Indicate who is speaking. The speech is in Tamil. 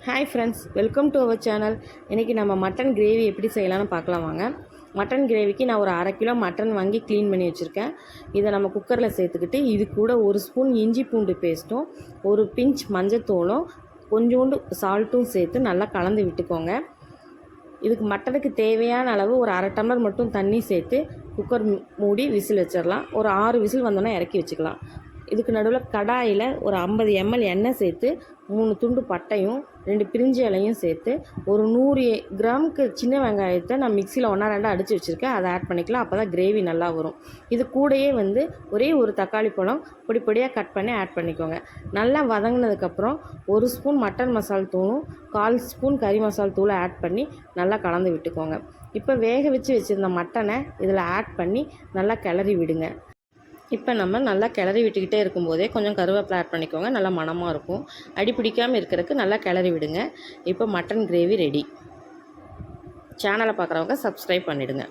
Speaker 1: Hi friends, welcome to our channel. இன்றைக்கி நம்ம மட்டன் கிரேவி எப்படி செய்யலாம்னு பார்க்கலாம் வாங்க. மட்டன் கிரேவிக்கு நான் ஒரு 1/2 கிலோ மட்டன் வாங்கி க்ளீன் பண்ணி வச்சுருக்கேன். இதை நம்ம குக்கரில் சேர்த்துக்கிட்டு இது கூட 1 ஸ்பூன் இஞ்சி பூண்டு பேஸ்ட்டும், ஒரு பிஞ்ச் மஞ்சத்தூளும், கொஞ்சோண்டு சால்ட்டும் சேர்த்து நல்லா கலந்து விட்டுக்கோங்க. இதுக்கு மட்டனுக்கு தேவையான அளவு ஒரு 1/2 டம்ளர் மட்டும் தண்ணி சேர்த்து குக்கர் மூடி விசில் வச்சிடலாம். ஒரு 6 விசில் வந்தோன்னே இறக்கி வச்சுக்கலாம். இதுக்கு நடுவில் கடாயில் ஒரு 50 ml எண்ணெய் சேர்த்து 3 துண்டு பட்டையும் 2 பிரிஞ்சி இலையும் சேர்த்து ஒரு 100 கிராமுக்கு சின்ன வெங்காயத்தை நான் மிக்சியில் 1-2 அடித்து வச்சுருக்கேன். அதை ஆட் பண்ணிக்கலாம். அப்போ தான் கிரேவி நல்லா வரும். இது கூடயே ஒரே ஒரு தக்காளி பழம் பொடி பொடியாக கட் பண்ணி ஆட் பண்ணிக்கோங்க. நல்லா வதங்கினதுக்கப்புறம் 1 ஸ்பூன் மட்டன் மசால் தூளும் 1/4 ஸ்பூன் கறி மசால் தூளை ஆட் பண்ணி நல்லா கலந்து விட்டுக்கோங்க. இப்போ வேக வச்சுருந்த மட்டனை இதில் ஆட் பண்ணி நல்லா கிளறி விடுங்க. இப்போ நம்ம நல்லா கிளறி விட்டுக்கிட்டே இருக்கும்போதே கொஞ்சம் கருவேப்பிலை ஆட் பண்ணிக்கோங்க. நல்லா மணமாக இருக்கும். அடி பிடிக்காமல் இருக்கிறதுக்கு நல்லா கிளறி விடுங்க. இப்போ மட்டன் கிரேவி ரெடி. சேனலை பார்க்குறவங்க சப்ஸ்கிரைப் பண்ணிவிடுங்க.